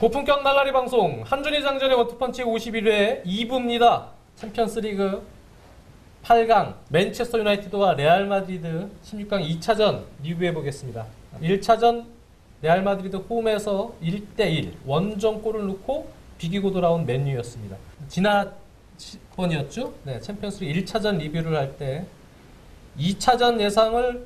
고품격 날라리 방송 한준희 장전의 원투펀치 51회 2부입니다. 챔피언스리그 8강 맨체스터 유나이티드와 레알 마드리드 16강 2차전 리뷰해 보겠습니다. 1차전 레알 마드리드 홈에서 1대1 원정골을 넣고 비기고 돌아온 맨유였습니다. 지난번이었죠? 네, 챔피언스리그 1차전 리뷰를 할 때 2차전 예상을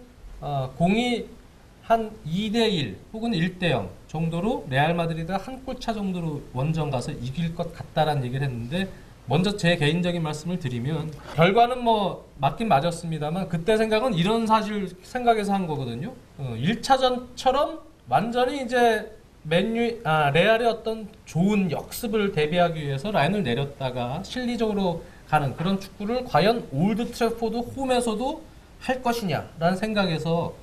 공이 한 2대1 혹은 1대0 정도로 레알 마드리드가 한 골차 정도로 원정 가서 이길 것 같다라는 얘기를 했는데, 먼저 제 개인적인 말씀을 드리면 결과는 뭐 맞긴 맞았습니다만 그때 생각은 이런 사실 생각에서 한 거거든요. 1차전처럼 완전히 이제 레알의 어떤 좋은 역습을 대비하기 위해서 라인을 내렸다가 실리적으로 가는 그런 축구를 과연 올드 트래포드 홈에서도 할 것이냐라는 생각에서,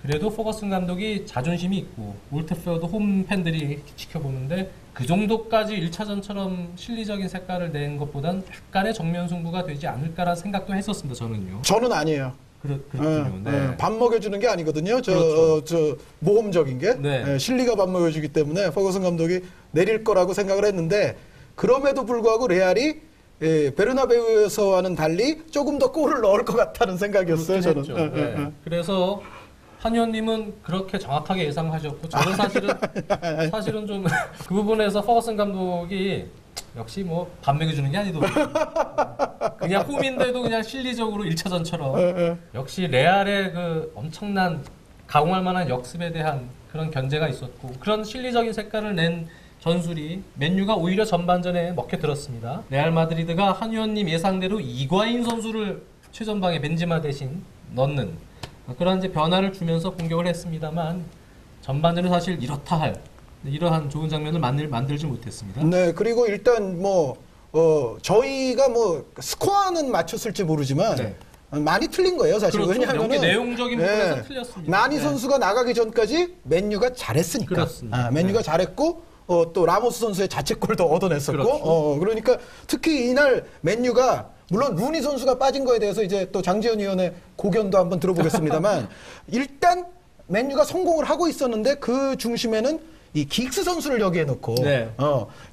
그래도 퍼거슨 감독이 자존심이 있고 올드 트래포드 홈 팬들이 지켜보는데 그 정도까지 1차전처럼 실리적인 색깔을 낸 것보단 약간의 정면 승부가 되지 않을까라는 생각도 했었습니다. 저는요. 저는 아니에요. 그렇군요. 네. 밥 먹여주는 게 아니거든요. 그렇죠. 모험적인 게. 네. 실리가 밥 먹여주기 때문에 퍼거슨 감독이 내릴 거라고 생각을 했는데, 그럼에도 불구하고 레알이 베르나베우에서와는 달리 조금 더 골을 넣을 것 같다는 생각이었어요. 저는. 네. 그래서 한 의원님은 그렇게 정확하게 예상하셨고, 저는 사실은 좀 그 부분에서 퍼거슨 감독이 역시 뭐 밥 먹여주는 게 아니더라고요. 그냥 홈인데도 그냥 실리적으로 1차전처럼 역시 레알의 그 엄청난 가공할 만한 역습에 대한 그런 견제가 있었고, 그런 실리적인 색깔을 낸 전술이 맨유가 오히려 전반전에 먹혀들었습니다. 레알 마드리드가 한 의원님 예상대로 이과인 선수를 최전방에 벤지마 대신 넣는 그런 이제 변화를 주면서 공격을 했습니다만, 전반전에 사실 이렇다 할 이러한 좋은 장면을 만들지 못했습니다. 네, 그리고 일단 저희가 스코어는 맞췄을지 모르지만 네. 많이 틀린 거예요, 사실. 그렇죠. 왜냐하면 내용적인 부분에서 틀렸습니다. 나니 선수가 나가기 전까지 맨유가 잘했으니까. 그렇습니다. 맨유가 잘했고 또 라모스 선수의 자책골도 얻어냈었고. 그렇죠. 그러니까 특히 이날 맨유가, 물론 루니 선수가 빠진 거에 대해서 이제 또 장지현 위원의 고견도 한번 들어보겠습니다만 일단 맨유가 성공을 하고 있었는데 그 중심에는 이 긱스 선수를 여기에 넣고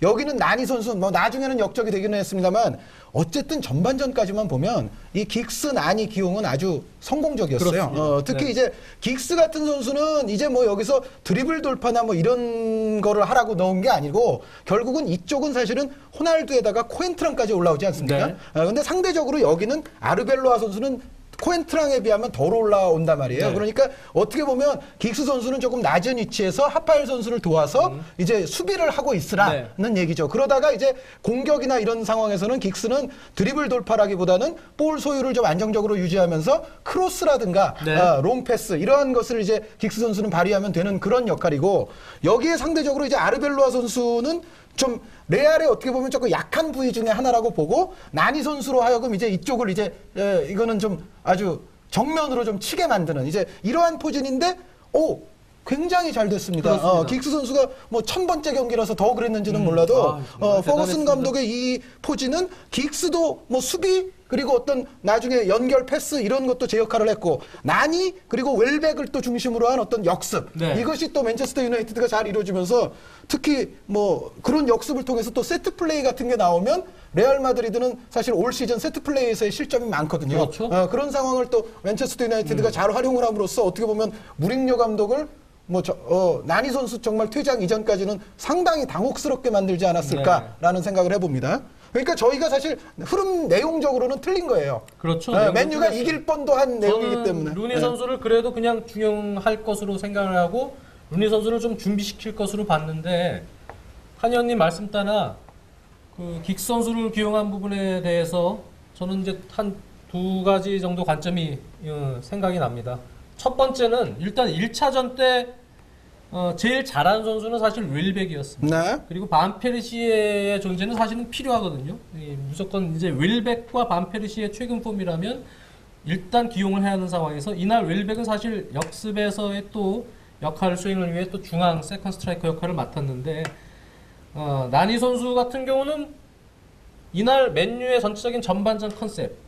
여기는 나니 선수, 나중에는 역적이 되기는 했습니다만 어쨌든 전반전까지만 보면 이 긱스 나니 기용은 아주 성공적이었어요. 특히 이제 긱스 같은 선수는 이제 여기서 드리블 돌파나 이런 거를 하라고 넣은 게 아니고, 결국은 이쪽은 사실은 호날두에다가 코엔트랑까지 올라오지 않습니까? 네. 근데 상대적으로 여기는 아르벨로아 선수는 코엔트랑에 비하면 덜 올라온단 말이에요. 네. 그러니까 어떻게 보면 긱스 선수는 조금 낮은 위치에서 하파엘 선수를 도와서 이제 수비를 하고 있으라는 얘기죠. 그러다가 이제 공격이나 이런 상황에서는 긱스는 드리블 돌파라기보다는 볼 소유를 좀 안정적으로 유지하면서 크로스라든가 롱패스 이러한 것을 이제 긱스 선수는 발휘하면 되는 그런 역할이고, 여기에 상대적으로 이제 아르벨로아 선수는 좀 레알의 어떻게 보면 조금 약한 부위 중에 하나라고 보고, 나니 선수로 하여금 이제 이쪽을 이제 이거는 좀 아주 정면으로 좀 치게 만드는 이제 이러한 포진인데, 굉장히 잘 됐습니다. 긱스 선수가 1000번째 경기라서 더 그랬는지는 몰라도 퍼거슨 감독의 이 포진은 긱스도 수비 그리고 어떤 나중에 연결 패스 이런 것도 제 역할을 했고, 나니 그리고 웰백을 또 중심으로 한 어떤 역습, 이것이 또 맨체스터 유나이티드가 잘 이루어지면서, 특히 그런 역습을 통해서 또 세트 플레이 같은 게 나오면 레알 마드리드는 사실 올 시즌 세트 플레이에서의 실점이 많거든요. 그렇죠. 그런 상황을 또 맨체스터 유나이티드가 잘 활용을 함으로써 어떻게 보면 무링뇨 감독을 나니 선수 정말 퇴장 이전까지는 상당히 당혹스럽게 만들지 않았을까라는 생각을 해봅니다. 그러니까 저희가 사실 흐름 내용적으로는 틀린 거예요. 그렇죠. 맨유가 이길 뻔도 한 내용이기 때문에. 루니 선수를 그래도 그냥 중용할 것으로 생각을 하고 루니 선수를 좀 준비시킬 것으로 봤는데, 한 의원님 말씀 따라 그 긱스 선수를 기용한 부분에 대해서 저는 이제 한 두 가지 정도 관점이 생각이 납니다. 첫 번째는 일단 1차전 때 제일 잘하는 선수는 사실 웰백이었습니다. 그리고 반페르시의 존재는 사실은 필요하거든요. 무조건 이제 웰백과 반페르시의 최근 폼이라면 일단 기용을 해야 하는 상황에서, 이날 웰백은 사실 역습에서의 또 역할을 수행을 위해 또 중앙 세컨 스트라이커 역할을 맡았는데, 나니 선수 같은 경우는 이날 맨유의 전체적인 전반전 컨셉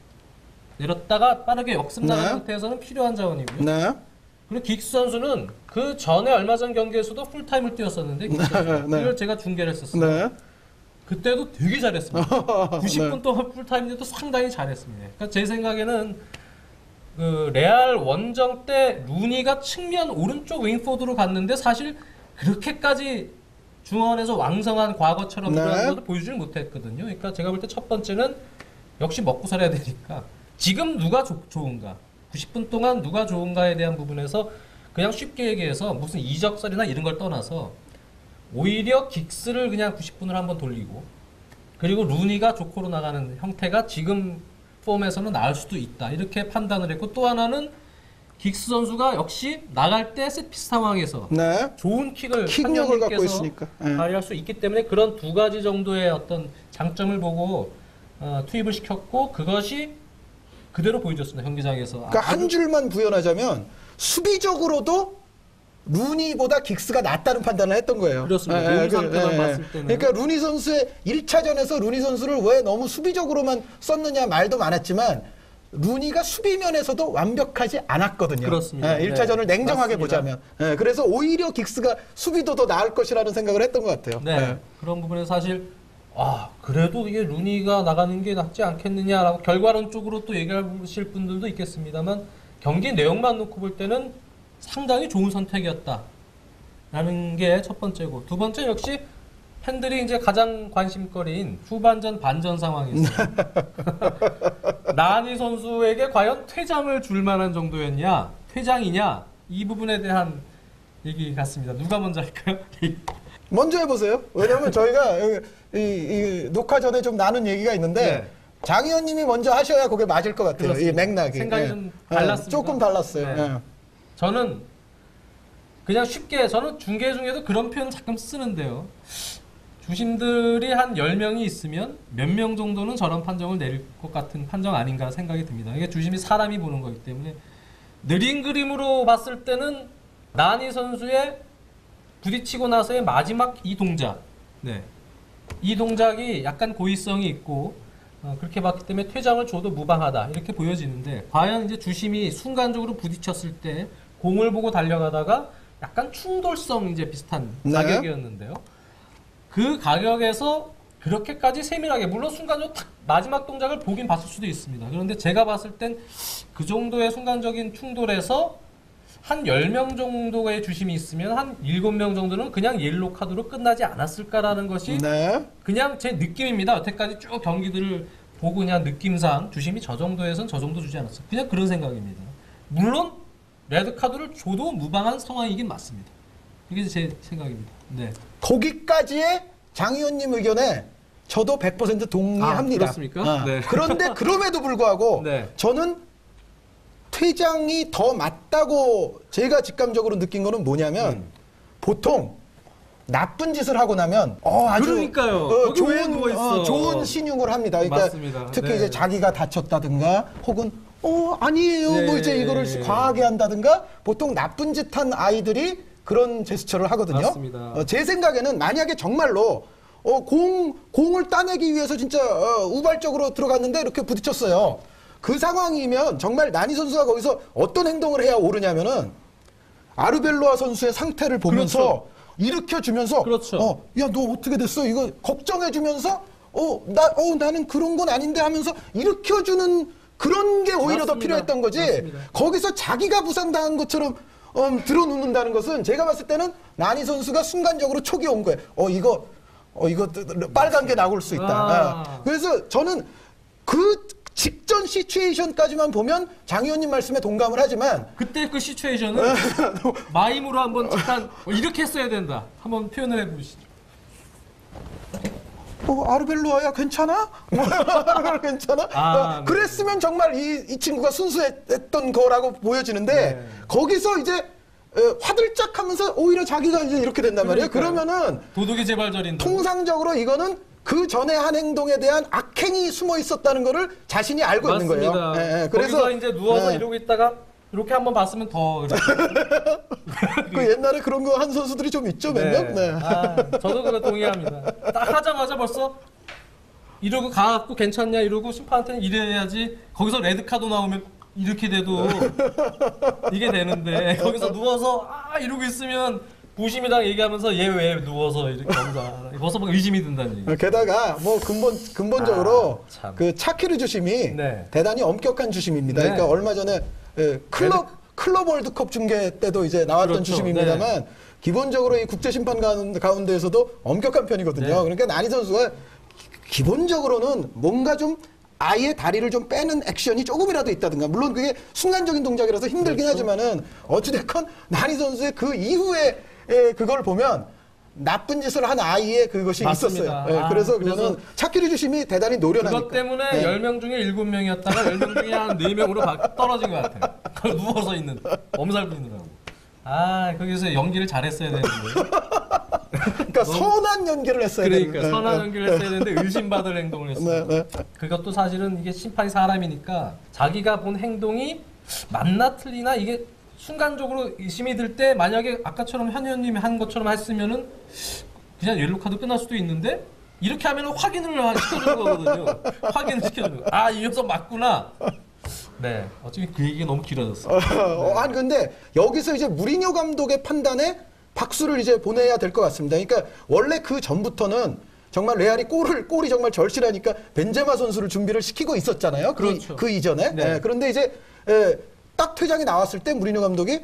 내렸다가 빠르게 역습 나가는 상태에서는 필요한 자원이고요. 그리고 긱스 선수는 그 전에 얼마 전 경기에서도 풀타임을 뛰었었는데 긱스 선수. 네. 이걸 제가 중계를 했었어요. 네. 그때도 되게 잘했습니다. 90분 동안 풀타임인데도 상당히 잘했습니다. 그러니까 제 생각에는 그 레알 원정 때 루니가 측면 오른쪽 윙포드로 갔는데 사실 그렇게까지 중원에서 왕성한 과거처럼 네. 그런 것도 보여주질 못했거든요. 그러니까 제가 볼 때 첫 번째는 역시 먹고 살아야 되니까 지금 누가 좋은가 90분 동안 누가 좋은가에 대한 부분에서 그냥 쉽게 얘기해서 무슨 이적설이나 이런 걸 떠나서 오히려 긱스를 그냥 90분을 한번 돌리고 그리고 루니가 조커로 나가는 형태가 지금 폼에서는 나을 수도 있다 이렇게 판단을 했고 또 하나는 긱스 선수가 역시 나갈 때 세트피스 상황에서 네. 좋은 킥을 킥력을 갖고 한영님께서 있으니까. 네. 발휘할 수 있기 때문에 그런 두 가지 정도의 어떤 장점을 보고 투입을 시켰고 그것이 그대로 보여줬습니다 경기장에서. 그러니까 한 줄만 부연하자면 수비적으로도 루니보다 긱스가 낫다는 판단을 했던 거예요. 그렇습니다. 몸 상태만 봤을 때는. 그러니까 루니 선수의 1차전에서 루니 선수를 왜 너무 수비적으로만 썼느냐 말도 많았지만 루니가 수비면에서도 완벽하지 않았거든요. 그렇습니다. 1차전을 네. 냉정하게 맞습니다. 보자면. 그래서 오히려 긱스가 수비도 더 나을 것이라는 생각을 했던 것 같아요. 네. 그런 부분에서 사실 그래도 이게 루니가 나가는 게 낫지 않겠느냐라고 결과론적으로 또 얘기하실 분들도 있겠습니다만 경기 내용만 놓고 볼 때는 상당히 좋은 선택이었다라는 게 첫 번째고 두 번째 역시 팬들이 이제 가장 관심거리인 후반전 반전 상황에서 라니 선수에게 과연 퇴장을 줄 만한 정도였냐 퇴장이냐 이 부분에 대한 얘기 같습니다. 누가 먼저 할까요? 먼저 해보세요. 왜냐하면 저희가 이 녹화 전에 좀 나눈 얘기가 있는데 네. 장 의원님이 먼저 하셔야 그게 맞을 것 같아요. 그렇습니다. 이 맥락이. 생각이 좀 달랐습니다. 조금 달랐어요. 네. 저는 그냥 쉽게 저는 중계 중에도 그런 표현 가끔 쓰는데요. 주심들이 한 10명이 있으면 몇 명 정도는 저런 판정을 내릴 것 같은 판정 아닌가 생각이 듭니다. 이게 주심이 사람이 보는 거기 때문에 느린 그림으로 봤을 때는 나니 선수의 부딪히고 나서의 마지막 이 동작 이 동작이 약간 고의성이 있고 그렇게 봤기 때문에 퇴장을 줘도 무방하다 이렇게 보여지는데 과연 이제 주심이 순간적으로 부딪혔을 때 공을 보고 달려가다가 약간 충돌성 이제 비슷한 네. 가격이었는데요. 그 가격에서 그렇게까지 세밀하게 물론 순간적으로 탁 마지막 동작을 보긴 봤을 수도 있습니다. 그런데 제가 봤을 땐 그 정도의 순간적인 충돌에서 한 10명 정도의 주심이 있으면 한 7명 정도는 그냥 옐로 카드로 끝나지 않았을까라는 것이 네. 그냥 제 느낌입니다. 여태까지 쭉 경기들을 보고 그냥 느낌상 주심이 저 정도에선 저 정도 주지 않았어요. 그냥 그런 생각입니다. 물론 레드카드를 줘도 무방한 상황이긴 맞습니다. 이게 제 생각입니다. 네. 거기까지의 장 의원님 의견에 저도 100% 동의합니다. 그렇습니까? 네. 그런데 그럼에도 불구하고 네. 저는 퇴장이 더 맞다고 제가 직감적으로 느낀 거는 뭐냐면 보통 나쁜 짓을 하고 나면 아주 그러니까요. 거기 왜 누워있어? 좋은 신용을 합니다. 그러니까 맞습니다. 특히 네. 이제 자기가 다쳤다든가 혹은 아니에요. 네. 뭐 이제 이거를 과하게 한다든가 보통 나쁜 짓 한 아이들이 그런 제스처를 하거든요. 맞습니다. 제 생각에는 만약에 정말로 공을 따내기 위해서 진짜 우발적으로 들어갔는데 이렇게 부딪혔어요. 그 상황이면 정말 나니 선수가 거기서 어떤 행동을 해야 옳으냐면은 아르벨로아 선수의 상태를 보면서 그렇죠. 일으켜주면서 그렇죠. 야, 너 어떻게 됐어? 이거 걱정해주면서 나는 그런 건 아닌데 하면서 일으켜주는 그런 게 오히려 더 맞습니다. 필요했던 거지. 맞습니다. 거기서 자기가 부상당한 것처럼 들어눕는다는 것은 제가 봤을 때는 나니 선수가 순간적으로 촉이 온 거예요. 이거 빨간 게 나올 수 있다. 그래서 저는 그 직전 시츄에이션까지만 보면 장 의원님 말씀에 동감을 하지만 그때 그 시츄에이션은 마임으로 한번 잠깐 이렇게 했어야 된다. 한번 표현을 해보시죠. 아르벨로아야 괜찮아? 괜찮아? 네. 그랬으면 정말 이 친구가 순수했던 거라고 보여지는데 네. 거기서 이제 화들짝하면서 오히려 자기가 이제 이렇게 된단 말이에요. 그러면은 도둑이 재발절인다. 통상적으로 이거는 그 전에 한 행동에 대한 악행이 숨어 있었다는 거를 자신이 알고 있는 거예요. 맞습니다. 그래서 거기서 이제 누워서 이러고 있다가 이렇게 한번 봤으면 더 그 옛날에 그런 거 한 선수들이 좀 있죠, 몇 명? 네. 저도 그거 동의합니다. 딱 하자마자 벌써 이러고 가갖고 괜찮냐 이러고 심판한테는 이래야지 거기서 레드카드 나오면 이렇게 돼도 이게 되는데 거기서 누워서 이러고 있으면 부심이랑 얘기하면서 얘 왜 누워서 이렇게 검사 벌써 막 의심이 든다는 얘기. 게다가 뭐 근본적으로 참. 그 차키르 주심이 네. 대단히 엄격한 주심입니다. 네. 그러니까 얼마 전에 클럽 월드컵 중계 때도 이제 나왔던 그렇죠. 주심입니다만 네. 기본적으로 이 국제 심판 가운데에서도 엄격한 편이거든요. 네. 그러니까 나니 선수가 기본적으로는 뭔가 좀 아예 다리를 좀 빼는 액션이 조금이라도 있다든가, 물론 그게 순간적인 동작이라서 힘들긴 그렇죠. 하지만은 어찌됐건 나니 선수의 그 이후에 그걸 보면 나쁜 짓을 한 아이의 그것이 맞습니다. 있었어요. 그래서 그래서 그거는 차키르 주심이 대단히 노련하니까. 그것 때문에 네. 10명 중에 7명이었다가 10명 중에 한 4명으로 떨어진 것 같아요. 그걸 누워서 있는 엄살 부리느라고. 거기서 연기를 잘했어야 되는데. 그러니까 선한 연기를 했어야 그러니까 되는. 선한 연기를 했어야 되는데 의심받을 행동을 했어요. 네. 그것도 사실은 이게 심판이 사람이니까 자기가 본 행동이 맞나 틀리나 이게 순간적으로 의심이 들 때 만약에 아까처럼 현 의원님이 한 것처럼 했으면은 그냥 옐로 카드 끝날 수도 있는데 이렇게 하면은 확인을 시켜주는 거거든요. 확인을 시켜주는 거. 이 녀석 맞구나. 네, 어차피 그 얘기가 너무 길어졌어요. 아니 근데 여기서 이제 무리뉴 감독의 판단에 박수를 이제 보내야 될 것 같습니다. 그러니까 원래 그 전부터는 정말 레알이 골이 정말 절실하니까 벤제마 선수를 준비를 시키고 있었잖아요. 그렇죠. 그 이전에. 네. 그런데 이제 딱 퇴장이 나왔을 때 무리뉴 감독이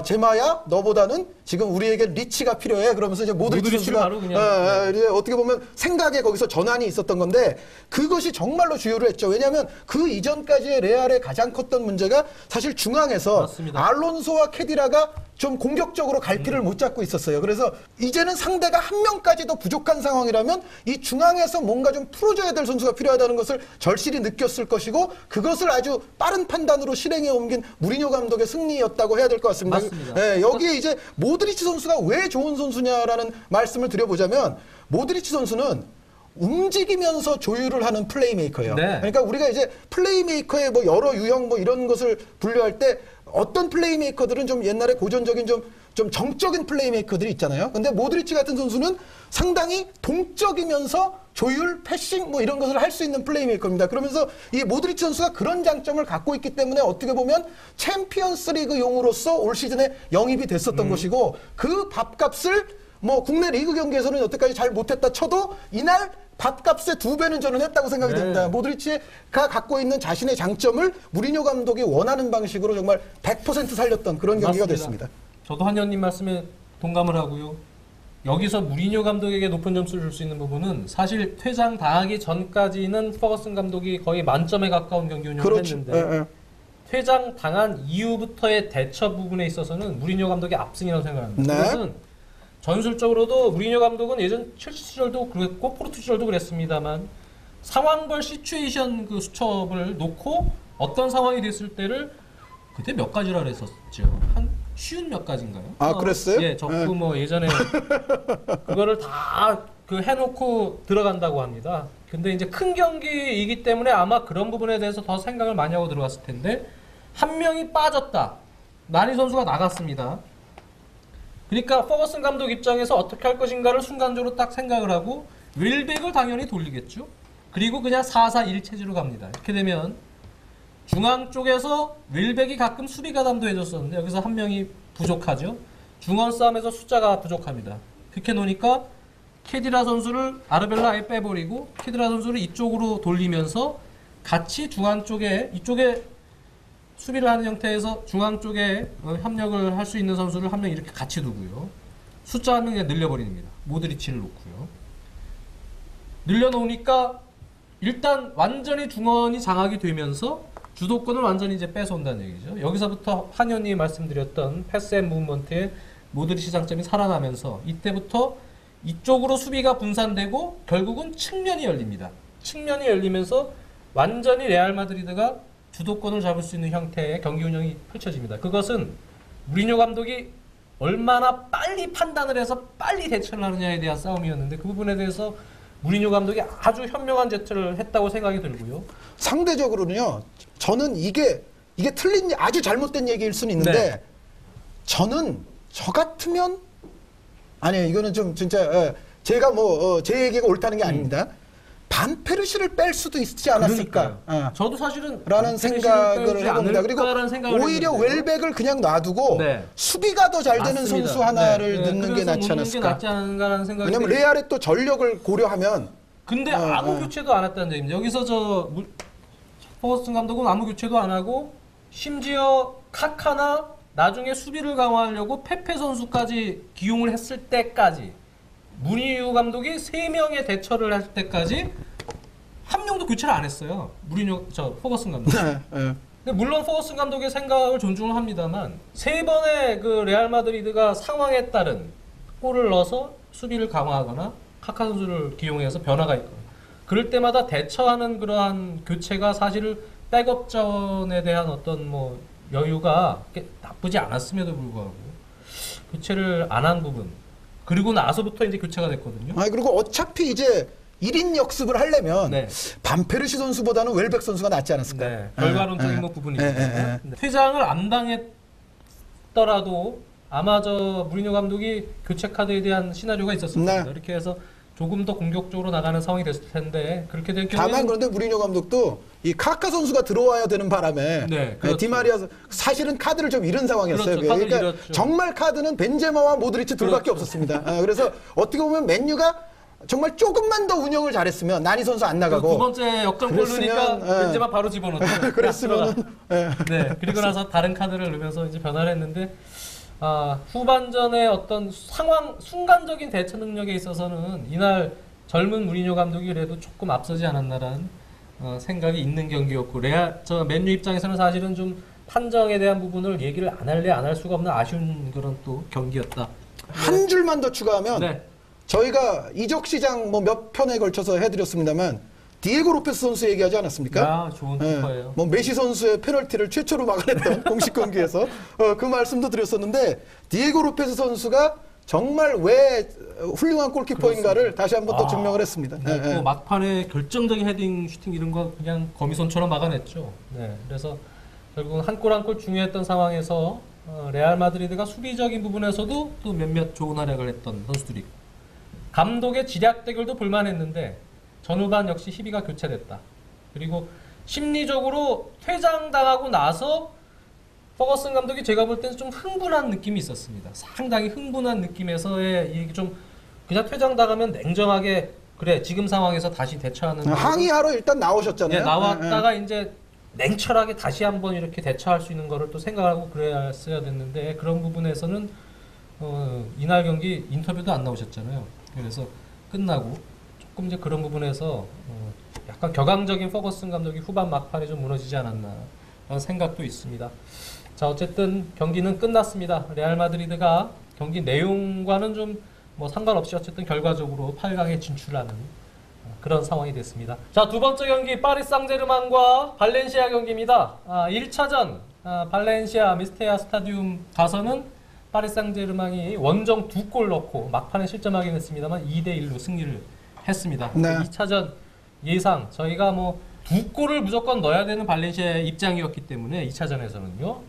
제마야 너보다는 지금 우리에게 리치가 필요해. 그러면서 이제 모드리치 선수가 바로 그냥 이제 어떻게 보면 생각에 거기서 전환이 있었던 건데 그것이 정말로 주요를 했죠. 왜냐하면 그 이전까지의 레알의 가장 컸던 문제가 사실 중앙에서 맞습니다. 알론소와 케디라가 좀 공격적으로 갈피를 못 잡고 있었어요. 그래서 이제는 상대가 한 명까지도 부족한 상황이라면 이 중앙에서 뭔가 좀 풀어줘야 될 선수가 필요하다는 것을 절실히 느꼈을 것이고 그것을 아주 빠른 판단으로 실행에 옮긴 무리뉴 감독의 승리였다고 해야 될 것 같습니다. 맞습니다. 여기에 이제 모드리치 선수가 왜 좋은 선수냐라는 말씀을 드려보자면 모드리치 선수는 움직이면서 조율을 하는 플레이메이커예요. 네. 그러니까 우리가 이제 플레이메이커의 뭐 여러 유형 뭐 이런 것을 분류할 때 어떤 플레이메이커들은 좀 옛날에 고전적인 좀 정적인 플레이메이커들이 있잖아요. 근데 모드리치 같은 선수는 상당히 동적이면서 조율, 패싱 뭐 이런 것을 할 수 있는 플레이메이커입니다. 그러면서 이 모드리치 선수가 그런 장점을 갖고 있기 때문에 어떻게 보면 챔피언스 리그 용으로서 올 시즌에 영입이 됐었던 것이고 그 밥값을 뭐 국내 리그 경기에서는 여태까지 잘 못했다 쳐도 이날 밥값의 2배는 저는 했다고 생각이 네. 됩니다. 모드리치가 갖고 있는 자신의 장점을 무리뉴 감독이 원하는 방식으로 정말 100% 살렸던 그런 경기가 맞습니다. 됐습니다. 저도 한 의원님 말씀에 동감을 하고요. 여기서 무리뉴 감독에게 높은 점수를 줄 수 있는 부분은 사실 퇴장 당하기 전까지는 퍼거슨 감독이 거의 만점에 가까운 경기 운영을 그렇죠. 했는데 퇴장 당한 이후부터의 대처 부분에 있어서는 무리뉴 감독이 압승이라고 생각합니다. 네. 그것은 전술적으로도 무리뉴 감독은 예전 첼시 시절도 그랬고 포르투 시절도 그랬습니다만 상황별 시츄에이션 그 수첩을 놓고 어떤 상황이 됐을 때를 그때 몇 가지라 그랬었죠. 한 쉬운 몇 가지인가요? 그랬어요? 예, 적고 뭐 예전에 그거를 다 그 해놓고 들어간다고 합니다. 근데 이제 큰 경기이기 때문에 아마 그런 부분에 대해서 더 생각을 많이 하고 들어갔을 텐데 한 명이 빠졌다. 나니 선수가 나갔습니다. 그러니까 퍼거슨 감독 입장에서 어떻게 할 것인가를 순간적으로 딱 생각을 하고 윌백을 당연히 돌리겠죠. 그리고 그냥 4-4-1 체제로 갑니다. 이렇게 되면 중앙 쪽에서 윌백이 가끔 수비 가담도 해줬었는데 여기서 한 명이 부족하죠. 중원 싸움에서 숫자가 부족합니다. 그렇게 놓으니까 케디라 선수를 아르벨라에 빼버리고 케디라 선수를 이쪽으로 돌리면서 같이 중앙 쪽에 이쪽에 수비를 하는 형태에서 중앙 쪽에 협력을 할 수 있는 선수를 한 명 이렇게 같이 두고요. 숫자 한 명에 늘려버립니다. 모드리치를 놓고요. 늘려놓으니까 일단 완전히 중원이 장악이 되면서 주도권을 완전히 이제 뺏어온다는 얘기죠. 여기서부터 한현님이 말씀드렸던 패스 앤 무브먼트의 모드리치 장점이 살아나면서 이때부터 이쪽으로 수비가 분산되고 결국은 측면이 열립니다. 측면이 열리면서 완전히 레알 마드리드가 주도권을 잡을 수 있는 형태의 경기 운영이 펼쳐집니다. 그것은 무리뉴 감독이 얼마나 빨리 판단을 해서 빨리 대처를 하느냐에 대한 싸움이었는데 그 부분에 대해서 무리뉴 감독이 아주 현명한 제트를 했다고 생각이 들고요. 상대적으로는요. 저는 이게 틀린 아주 잘못된 얘기일 수는 있는데 네. 저는 저 같으면 아니에요. 이거는 좀 진짜 제가 제 얘기가 옳다는 게 아닙니다. 반페르시를 뺄 수도 있지 않았을까? 저도 사실은 라는 생각을 해봅니다. 그리고 오히려 했는데요. 웰백을 그냥 놔두고 네. 수비가 더 잘 되는 맞습니다. 선수 하나를 네. 넣는 게 낫지 않았을까? 낫지 않은가라는 생각이. 왜냐면 레알의 또 전력을 고려하면 근데 아무 교체도 안 했다는 얘기입니다. 여기서 퍼거슨 감독은 아무 교체도 안 하고 심지어 카카나 나중에 수비를 강화하려고 페페 선수까지 기용을 했을 때까지 무리뉴 감독이 3명의 대처를 할 때까지 한 명도 교체를 안 했어요. 퍼거슨 감독. 네. 근데 물론 퍼거슨 감독의 생각을 존중을 합니다만 3번의 그 레알 마드리드가 상황에 따른 골을 넣어서 수비를 강화하거나 카카 선수를 기용해서 변화가 있거나 그럴 때마다 대처하는 그러한 교체가 사실 백업전에 대한 어떤 뭐 여유가 나쁘지 않았음에도 불구하고 교체를 안 한 부분 그리고 나서부터 이제 교체가 됐거든요. 그리고 어차피 이제 1인 역습을 하려면 네. 반페르시 선수보다는 웰백 선수가 낫지 않았을까? 네, 결과론적인 뭐 부분이니까. 퇴장을 안 당했더라도 아마 무리뉴 감독이 교체 카드에 대한 시나리오가 있었을 겁니다. 네. 이렇게 해서 조금 더 공격적으로 나가는 상황이 됐을 텐데 그렇게 될 경우에는 다만 그런데 무리뉴 감독도 이 카카 선수가 들어와야 되는 바람에 네, 그렇죠. 디마리아 사실은 카드를 좀 잃은 상황이었어요. 그렇죠, 그러니까 잃었죠. 정말 카드는 벤제마와 모드리치 둘밖에 그렇죠. 없었습니다. 그래서 어떻게 보면 맨유가 정말 조금만 더 운영을 잘했으면 나니 선수 안 나가고 두 번째 역전골 넣으니까 벤제마 바로 집어넣었죠. 그랬으면은 네, 그리고 나서 다른 카드를 넣으면서 이제 변화를 했는데 후반전의 어떤 순간적인 대처 능력에 있어서는 이날 젊은 무리뉴 감독이 그래도 조금 앞서지 않았나라는 생각이 있는 경기였고 맨유 입장에서는 사실은 좀 판정에 대한 부분을 얘기를 안 할 수가 없는 아쉬운 그런 또 경기였다. 한 줄만 더 추가하면 네. 저희가 이적 시장 뭐 몇 편에 걸쳐서 해드렸습니다만 디에고 로페스 선수 얘기하지 않았습니까? 좋은 키퍼예요. 뭐 메시 선수의 페널티를 최초로 막아냈던 공식 경기에서 그 말씀도 드렸었는데 디에고 로페스 선수가 정말 왜 훌륭한 골키퍼인가를 다시 한번 또 증명을 했습니다. 또 막판에 결정적인 헤딩, 슈팅 이런 거 그냥 거미손처럼 막아냈죠. 네, 그래서 결국은 한 골 한 골 중요했던 상황에서 레알 마드리드가 수비적인 부분에서도 또 몇몇 좋은 활약을 했던 선수들이 있고 감독의 지략 대결도 볼만했는데 전후반 역시 희비가 교체됐다. 그리고 심리적으로 퇴장당하고 나서 퍼거슨 감독이 제가 볼 때는 좀 흥분한 느낌이 있었습니다. 상당히 흥분한 느낌에서의 이게 좀 그냥 퇴장당하면 냉정하게 그래 지금 상황에서 다시 대처하는 항의하러 일단 나오셨잖아요. 네, 나왔다가 이제 냉철하게 다시 한번 이렇게 대처할 수 있는 거를 또 생각하고 그랬어야 됐는데 그런 부분에서는 이날 경기 인터뷰도 안 나오셨잖아요. 그래서 끝나고 조금 이제 그런 부분에서 약간 격앙적인 퍼거슨 감독이 후반 막판에 좀 무너지지 않았나 라는 생각도 있습니다. 자, 어쨌든 경기는 끝났습니다. 레알 마드리드가 경기 내용과는 좀 뭐 상관없이 어쨌든 결과적으로 8강에 진출하는 그런 상황이 됐습니다. 자, 두 번째 경기 파리 상제르맹과 발렌시아 경기입니다. 1차전 발렌시아 미스테아 스타디움 가서는 파리 상제르맹이 원정 2골 넣고 막판에 실점하긴 했습니다만 2대1로 승리를 했습니다. 네. 2차전 예상 저희가 뭐 2골을 무조건 넣어야 되는 발렌시아의 입장이었기 때문에 2차전에서는요.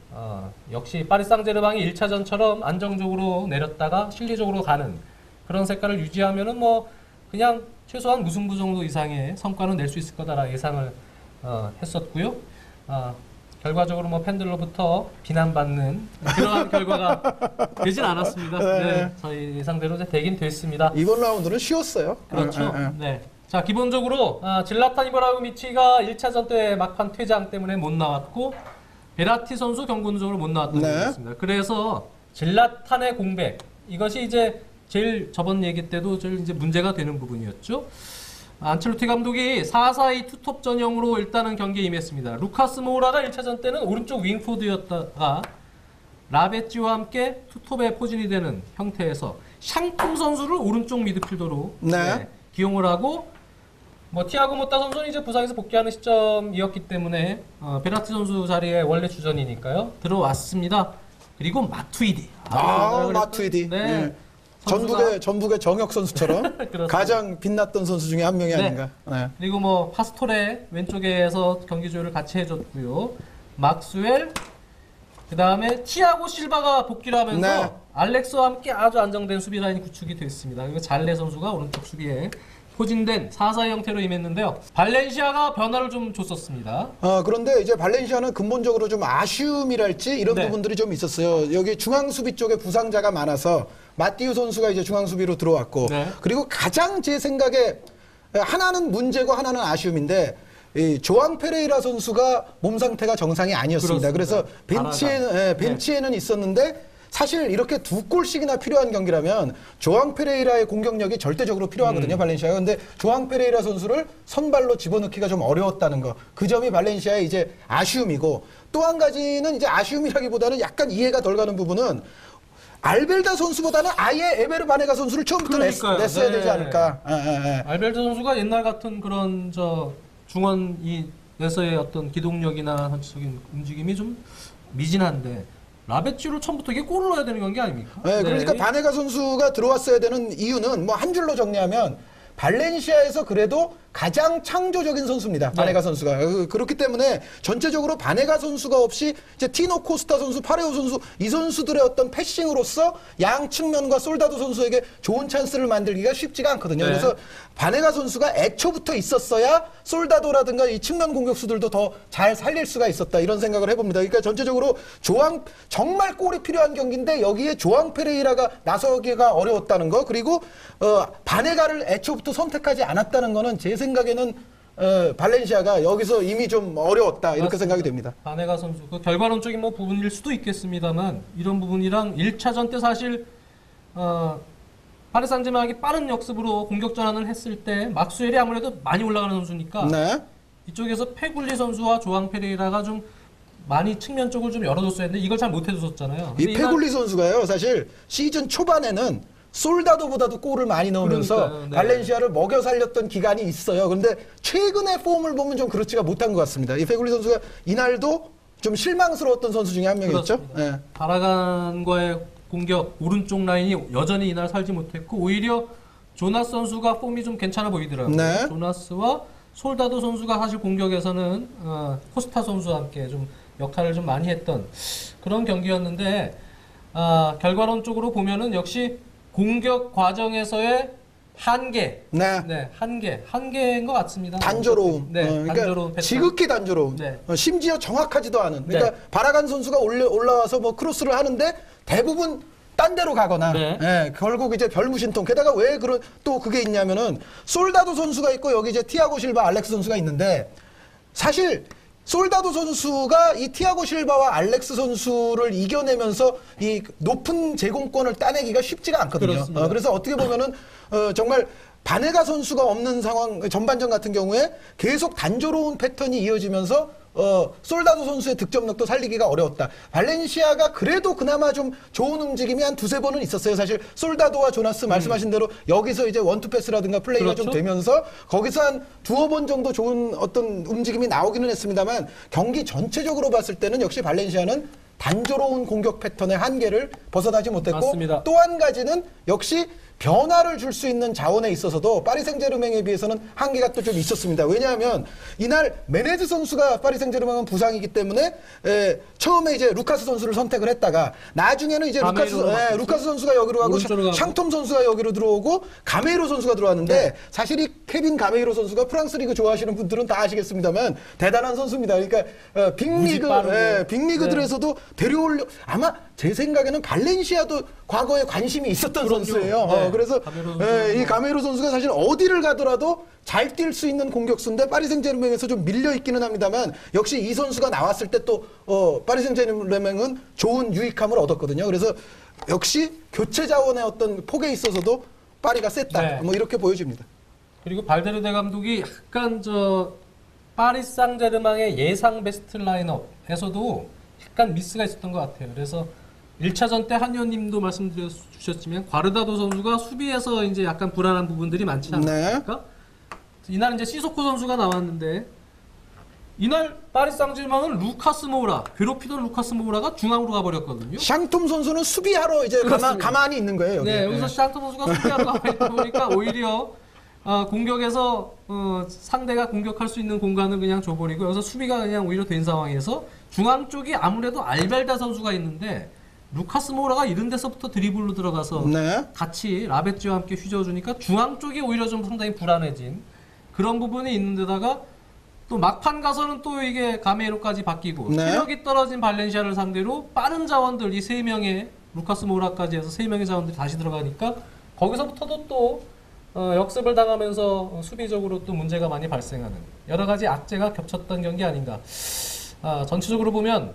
역시 파리 상제르맹이 1차전처럼 안정적으로 내렸다가 실리적으로 가는 그런 색깔을 유지하면은 뭐 그냥 최소한 무승부 정도 이상의 성과는 낼 수 있을 거다라 예상을 했었고요. 결과적으로 뭐 팬들로부터 비난받는 그러한 결과가 되진 않았습니다. 네, 저희 예상대로 이제 되긴 됐습니다. 이번 라운드는 쉬웠어요. 그렇죠. 네. 자, 기본적으로 질라탄 이브라히모비치가 1차전 때 막판 퇴장 때문에 못 나왔고 베라티 선수 경고누적으로 못 나왔던 거였습니다. 그래서 질라탄의 공백 이것이 이제 제일 저번 얘기 때도 제일 이제 문제가 되는 부분이었죠. 안첼로티 감독이 4-4-2 투톱 전형으로 일단은 경기에 임했습니다. 루카스 모우라가 1차전 때는 오른쪽 윙포드였다가 라베찌와 함께 투톱에 포진이 되는 형태에서 샹통 선수를 오른쪽 미드필더로 기용을 하고 뭐 티아고 모타 선수는 이제 부상에서 복귀하는 시점이었기 때문에 베라티 선수 자리에 원래 주전이니까요. 들어왔습니다. 그리고 마투이디. 마투이디. 네. 전북의 정혁 선수처럼 가장 빛났던 선수 중에 한 명이 아닌가. 네. 그리고 뭐 파스토레 왼쪽에서 경기 조율을 같이 해줬고요. 막스웰, 그 다음에 티아고 실바가 복귀를 하면서 알렉스와 함께 아주 안정된 수비 라인이 구축이 됐습니다. 그리고 잘레 선수가 오른쪽 수비에 포진된 4-4 형태로 임했는데요. 발렌시아가 변화를 좀 줬었습니다. 그런데 이제 발렌시아는 근본적으로 좀 아쉬움이랄지 이런 네. 부분들이 좀 있었어요. 여기 중앙 수비 쪽에 부상자가 많아서 마띠우 선수가 이제 중앙 수비로 들어왔고 네. 그리고 가장 제 생각에 하나는 문제고 하나는 아쉬움인데 이 조앙 페레이라 선수가 몸 상태가 정상이 아니었습니다. 그렇습니다. 그래서 벤치에는 있었는데 사실 이렇게 2골씩이나 필요한 경기라면 조앙 페레이라의 공격력이 절대적으로 필요하거든요, 발렌시아가. 근데 조앙 페레이라 선수를 선발로 집어넣기가 좀 어려웠다는 거. 그 점이 발렌시아의 이제 아쉬움이고 또 한 가지는 이제 아쉬움이라기보다는 약간 이해가 덜 가는 부분은 알벨다 선수보다는 아예 에베르 바네가 선수를 처음부터 냈어야 네. 되지 않을까. 알벨트 선수가 옛날 같은 그런 중원에서의 어떤 기동력이나 전체적인 움직임이 좀 미진한데 라베치로 처음부터 이게 골을 넣어야 되는 경기 아닙니까? 네, 그러니까 바네가 선수가 들어왔어야 되는 이유는 뭐 한 줄로 정리하면 발렌시아에서 그래도 가장 창조적인 선수입니다. 바네가 선수가. 그렇기 때문에 전체적으로 바네가 선수가 없이 이제 티노 코스타 선수, 파레오 선수 이 선수들의 어떤 패싱으로서 양 측면과 솔다도 선수에게 좋은 찬스를 만들기가 쉽지가 않거든요. 네. 그래서 바네가 선수가 애초부터 있었어야 솔다도라든가 이 측면 공격수들도 더 잘 살릴 수가 있었다 이런 생각을 해봅니다. 그러니까 전체적으로 정말 골이 필요한 경기인데 여기에 조앙 페레이라가 나서기가 어려웠다는 거 그리고 바네가를 애초부터 선택하지 않았다는 거는 제 생각에는 발렌시아가 여기서 이미 좀 어려웠다 이렇게 맞습니다. 생각이 됩니다. 바네가 선수 그 결과론적인 뭐 부분일 수도 있겠습니다만 이런 부분이랑 1차전 때 사실 파리 상제르맹이 빠른 역습으로 공격 전환을 했을 때 막수엘이 아무래도 많이 올라가는 선수니까 네. 이쪽에서 페굴리 선수와 조앙 페레이라가 좀 많이 측면 쪽을 좀 열어줬어야 했는데 이걸 잘 못해줬었잖아요. 이 페굴리 선수가요 사실 시즌 초반에는 솔다도보다도 골을 많이 넣으면서 그러니까요, 네. 발렌시아를 먹여 살렸던 기간이 있어요. 그런데 최근의 폼을 보면 좀 그렇지가 못한 것 같습니다. 이 페굴리 선수가 이날도 좀 실망스러웠던 선수 중에 한 명이었죠. 네. 바라간과의 공격 오른쪽 라인이 여전히 이날 살지 못했고 오히려 조나스 선수가 폼이 좀 괜찮아 보이더라고요. 네. 조나스와 솔다도 선수가 사실 공격에서는 코스타 선수와 함께 좀 역할을 좀 많이 했던 그런 경기였는데 결과론적으로 보면은 역시 공격 과정에서의 한계, 네. 한계인 것 같습니다. 단조로움. 네, 그러니까 단조로운 패턴. 지극히 단조로움. 네. 심지어 정확하지도 않은. 그러니까 네. 바라간 선수가 올라와서 뭐 크로스를 하는데 대부분 딴 데로 가거나 네. 결국 이제 별무신통. 게다가 왜 또 그게 있냐면은 솔다도 선수가 있고 여기 이제 티아고 실바, 알렉스 선수가 있는데 사실 솔다도 선수가 이 티아고 실바와 알렉스 선수를 이겨내면서 이 높은 제공권을 따내기가 쉽지가 않거든요. 그렇습니다. 그래서 어떻게 보면은 정말 바네가 선수가 없는 상황 전반전 같은 경우에 계속 단조로운 패턴이 이어지면서 솔다도 선수의 득점력도 살리기가 어려웠다. 발렌시아가 그래도 그나마 좀 좋은 움직임이 한 두세 번은 있었어요. 사실 솔다도와 조나스 말씀하신 대로 여기서 이제 원투 패스라든가 플레이가 그렇죠. 좀 되면서 거기서 한 두어 번 정도 좋은 어떤 움직임이 나오기는 했습니다만 경기 전체적으로 봤을 때는 역시 발렌시아는 단조로운 공격 패턴의 한계를 벗어나지 못했고 맞습니다. 또 한 가지는 역시 변화를 줄 수 있는 자원에 있어서도 파리 생제르맹에 비해서는 한계가 또 좀 있었습니다. 왜냐하면 이날 메네즈 선수가 파리 생제르맹은 부상이기 때문에 처음에 이제 루카스 선수를 선택을 했다가 나중에는 이제 루카스 선수가 여기로 가고 샹톰 선수가 여기로 들어오고 가메이로 선수가 들어왔는데 네. 사실 이 케빈 가메이로 선수가 프랑스 리그 좋아하시는 분들은 다 아시겠습니다만 대단한 선수입니다. 그러니까 빅리그들에서도 데려올려 아마 제 생각에는 발렌시아도 과거에 관심이 있었던 그럼요. 선수예요. 네. 그래서 가메로 이 가메이로 선수가 사실 어디를 가더라도 잘 뛸 수 있는 공격수인데 파리 생제르맹에서 좀 밀려 있기는 합니다만 역시 이 선수가 나왔을 때 또 파리 생제르맹은 좋은 유익함을 얻었거든요. 그래서 역시 교체 자원의 어떤 폭에 있어서도 파리가 셌다. 네. 뭐 이렇게 보여집니다. 그리고 발데르데 감독이 약간 파리 상제르맹의 예상 베스트 라인업에서도 약간 미스가 있었던 것 같아요. 그래서 1차전 때 한 의원님도 말씀드려 주셨지만 과르다도 선수가 수비에서 이제 약간 불안한 부분들이 많지 않습니까? 이날 이제 시소코 선수가 나왔는데 이날 파리 상제르맹은 루카스 모우라, 괴롭히던 루카스 모우라가 중앙으로 가버렸거든요. 샹톰 선수는 수비하러 이제 가만히 있는 거예요. 여기. 네, 여기서 샹톰 선수가 수비하러 가버리다 보니까 오히려 공격에서 상대가 공격할 수 있는 공간을 그냥 줘버리고 여기서 수비가 그냥 오히려 된 상황에서 중앙 쪽이 아무래도 알벨다 선수가 있는데 루카스 모라가 이런 데서부터 드리블로 들어가서 네. 같이 라베츠와 함께 휘저어주니까 중앙 쪽이 오히려 좀 상당히 불안해진 그런 부분이 있는데다가 또 막판 가서는 또 이게 가메이로까지 바뀌고 네. 체력이 떨어진 발렌시아를 상대로 빠른 자원들 이 세 명의 루카스 모라까지 해서 세 명의 자원들이 다시 들어가니까 거기서부터도 또 역습을 당하면서 수비적으로 또 문제가 많이 발생하는 여러 가지 악재가 겹쳤던 경기 아닌가. 전체적으로 보면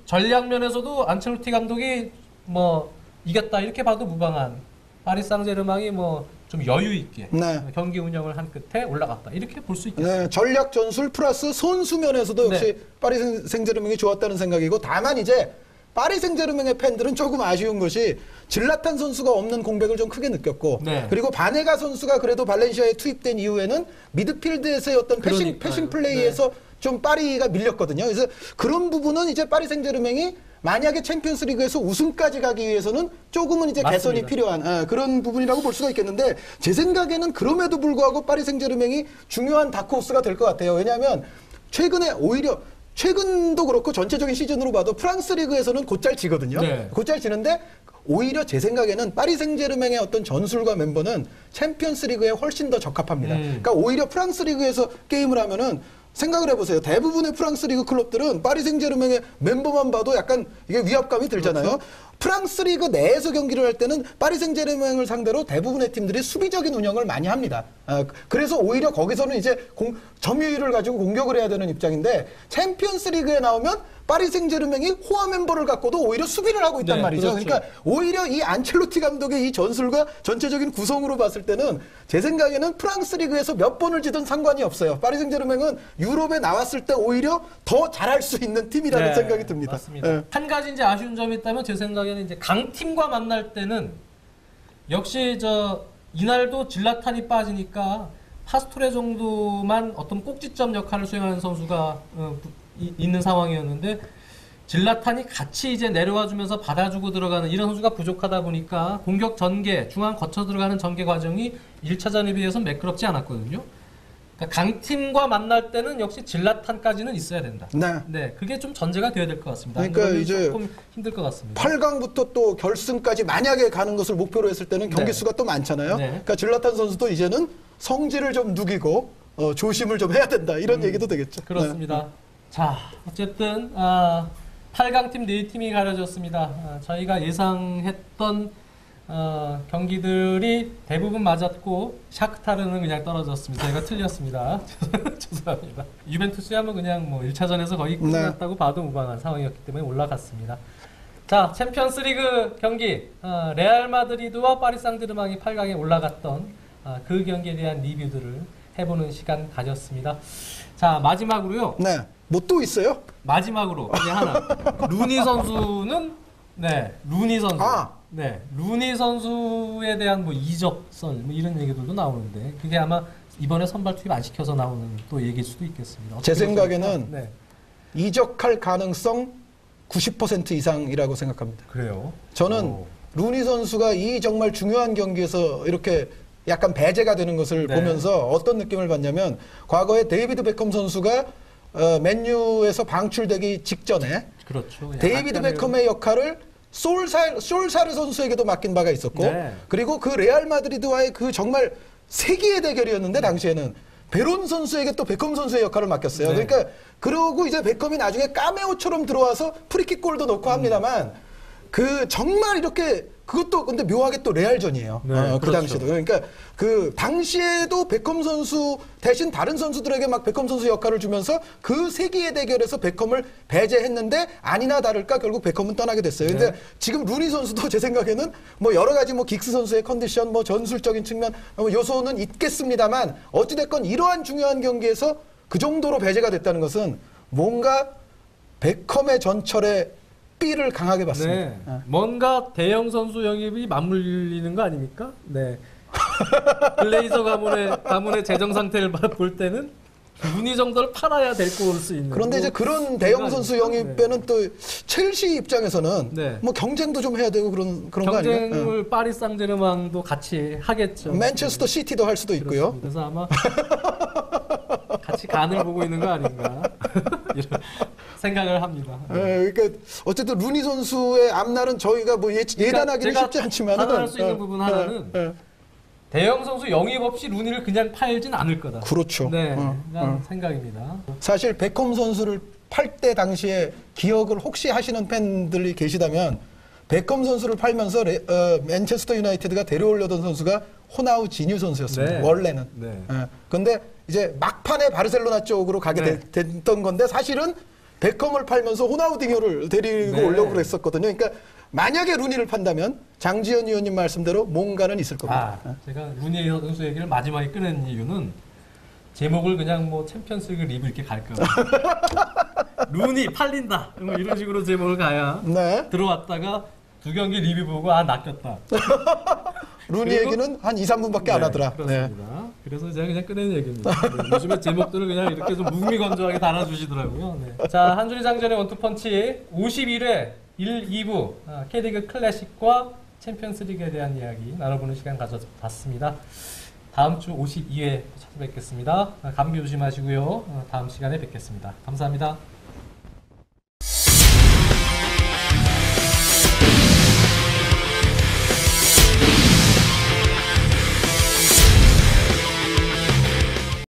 전략 면에서도 안첼로티 감독이 뭐 이겼다 이렇게 봐도 무방한 파리 상제르맹이 뭐 좀 여유 있게 네. 경기 운영을 한 끝에 올라갔다 이렇게 볼 수 있겠습니다. 네, 전략 전술 플러스 선수 면에서도 역시 네. 파리 생제르맹이 좋았다는 생각이고 다만 이제 파리 생제르맹의 팬들은 조금 아쉬운 것이 질라탄 선수가 없는 공백을 좀 크게 느꼈고 네. 그리고 바네가 선수가 그래도 발렌시아에 투입된 이후에는 미드필드에서의 어떤 패싱 그러니까요. 플레이에서 좀 파리가 밀렸거든요. 그래서 그런 부분은 이제 파리 생제르맹이 만약에 챔피언스리그에서 우승까지 가기 위해서는 조금은 이제 맞습니다. 개선이 필요한 그런 부분이라고 볼 수가 있겠는데 제 생각에는 그럼에도 불구하고 파리 생제르맹이 중요한 다크호스가 될 것 같아요. 왜냐하면 최근도 그렇고 전체적인 시즌으로 봐도 프랑스 리그에서는 곧잘 지거든요. 네. 곧잘 지는데 오히려 제 생각에는 파리 생제르맹의 어떤 전술과 멤버는 챔피언스 리그에 훨씬 더 적합합니다. 그러니까 오히려 프랑스 리그에서 게임을 하면은 생각을 해보세요. 대부분의 프랑스 리그 클럽들은 파리 생제르맹의 멤버만 봐도 약간 이게 위압감이 들잖아요. 그렇죠. 프랑스 리그 내에서 경기를 할 때는 파리 생제르맹을 상대로 대부분의 팀들이 수비적인 운영을 많이 합니다. 그래서 오히려 거기서는 이제 점유율을 가지고 공격을 해야 되는 입장인데 챔피언스 리그에 나오면 파리 생제르맹이 호화 멤버를 갖고도 오히려 수비를 하고 있단 네, 말이죠. 그렇죠. 그러니까 오히려 이 안첼로티 감독의 이 전술과 전체적인 구성으로 봤을 때는 제 생각에는 프랑스 리그에서 몇 번을 지든 상관이 없어요. 파리 생제르맹은 유럽에 나왔을 때 오히려 더 잘할 수 있는 팀이라는 네, 생각이 듭니다. 맞습니다. 예. 한 가지 이제 아쉬운 점이 있다면 제 생각에는 이제 강팀과 만날 때는 역시 이날도 질라탄이 빠지니까 파스토레 정도만 어떤 꼭지점 역할을 수행하는 선수가 있는 상황이었는데 질라탄이 같이 이제 내려와 주면서 받아주고 들어가는 이런 선수가 부족하다 보니까 공격 전개, 중앙 거쳐 들어가는 전개 과정이 1차전에 비해서 매끄럽지 않았거든요. 그러니까 강팀과 만날 때는 역시 질라탄까지는 있어야 된다. 네. 네, 그게 좀 전제가 돼야 될 것 같습니다. 그러니까 이거는 이제 조금 힘들 것 같습니다. 8강부터 또 결승까지 만약에 가는 것을 목표로 했을 때는 경기 네. 수가 또 많잖아요. 네. 그러니까 질라탄 선수도 이제는 성질을 좀 누기고 조심을 좀 해야 된다. 이런 얘기도 되겠죠. 그렇습니다. 자, 어쨌든 8강팀 4팀이 가려졌습니다. 저희가 예상했던 경기들이 대부분 맞았고 샤크타르는 그냥 떨어졌습니다. 저희가 틀렸습니다. 죄송합니다. 유벤투스야 뭐 그냥 뭐 1차전에서 거의 끝났다고 봐도 무방한 상황이었기 때문에 올라갔습니다. 자, 챔피언스리그 경기 레알 마드리드와 파리 상제르맹이 8강에 올라갔던 그 경기에 대한 리뷰들을 해보는 시간 가졌습니다. 자, 마지막으로요. 네. 뭐 또 있어요? 마지막으로 그냥 하나. 루니 선수는 루니 선수. 루니 선수에 대한 뭐 이적설 뭐 이런 얘기들도 나오는데 그게 아마 이번에 선발 투입 안 시켜서 나오는 또 얘기일 수도 있겠습니다. 제 생각에는 이적할 가능성 90% 이상이라고 생각합니다. 그래요. 저는 루니 선수가 이 정말 중요한 경기에서 이렇게 약간 배제가 되는 것을 보면서 어떤 느낌을 받냐면 과거에 데이비드 베컴 선수가 맨유에서 방출되기 직전에 그렇죠. 데이비드 베컴의 역할을 솔사르 선수에게도 맡긴 바가 있었고 그리고 그 레알 마드리드와의 그 정말 세기의 대결이었는데 당시에는 베론 선수에게 또 베컴 선수의 역할을 맡겼어요. 그러니까 그러고 이제 베컴이 나중에 카메오처럼 들어와서 프리킥 골도 넣고 합니다만 그 정말 이렇게 그것도 근데 묘하게 또 레알전이에요. 그 그렇죠. 당시에도. 그러니까 그 당시에도 베컴 선수 대신 다른 선수들에게 막 베컴 선수 역할을 주면서 그 세기의 대결에서 베컴을 배제했는데 아니나 다를까 결국 베컴은 떠나게 됐어요. 근데 지금 루니 선수도 제 생각에는 뭐 여러 가지 뭐 긱스 선수의 컨디션 뭐 전술적인 측면 요소는 있겠습니다만 어찌 됐건 이러한 중요한 경기에서 그 정도로 배제가 됐다는 것은 뭔가 베컴의 전철에 삐를 강하게 봤습니다. 뭔가 대형 선수 영입이 맞물리는 거 아닙니까? 글레이저 가문의 재정 상태를 볼 때는 루니 정도를 팔아야 될 수 있는. 그런데 이제 그런 대형 선수 영입에는 또 첼시 입장에서는 뭐 경쟁도 좀 해야 되고 그런 거 아니에요? 경쟁을 파리 상제르맹도 같이 하겠죠. 맨체스터 시티도 할 수도 있고요. 그래서 아마 같이 간을 보고 있는 거 아닌가 이런 생각을 합니다. 그러니까 어쨌든 루니 선수의 앞날은 저희가 뭐 예단하기는 쉽지 않지만 판단할 수 있는 부분 하나는 대형 선수 영입 없이 루니를 그냥 팔진 않을 거다. 그렇죠. 네, 그런 생각입니다. 사실 베컴 선수를 팔 때 당시에 기억을 혹시 하시는 팬들이 계시다면 베컴 선수를 팔면서 맨체스터 유나이티드가 데려오려던 선수가 호나우 지뉴 선수였습니다. 네. 원래는. 네. 근데 이제 막판에 바르셀로나 쪽으로 가게 됐던 건데 사실은 베컴을 팔면서 호나우딩요를 데리고 오려고 그랬었거든요. 그러니까 만약에 루니를 판다면 장지현 위원님 말씀대로 뭔가는 있을 겁니다. 제가 루니 선수 얘기를 마지막에 꺼낸 이유는 제목을 그냥 뭐 챔피언스리그 리뷰 이렇게 갈까 봐. 루니 팔린다. 뭐 이런 식으로 제목을 가야 들어왔다가 두 경기 리뷰 보고 낚였다. 루니 얘기는 한 2, 3분밖에 안 하더라. 그렇습니다. 그래서 제가 그냥 꺼낸 얘기입니다. 요즘에 제목들을 그냥 이렇게 좀 무미건조하게 달아주시더라고요. 자, 한준희 장전의 원투펀치 51회 1, 2부 K리그 클래식과 챔피언스리그에 대한 이야기 나눠보는 시간 가져봤습니다. 다음 주 52회 찾아뵙겠습니다. 감기 조심하시고요. 다음 시간에 뵙겠습니다. 감사합니다.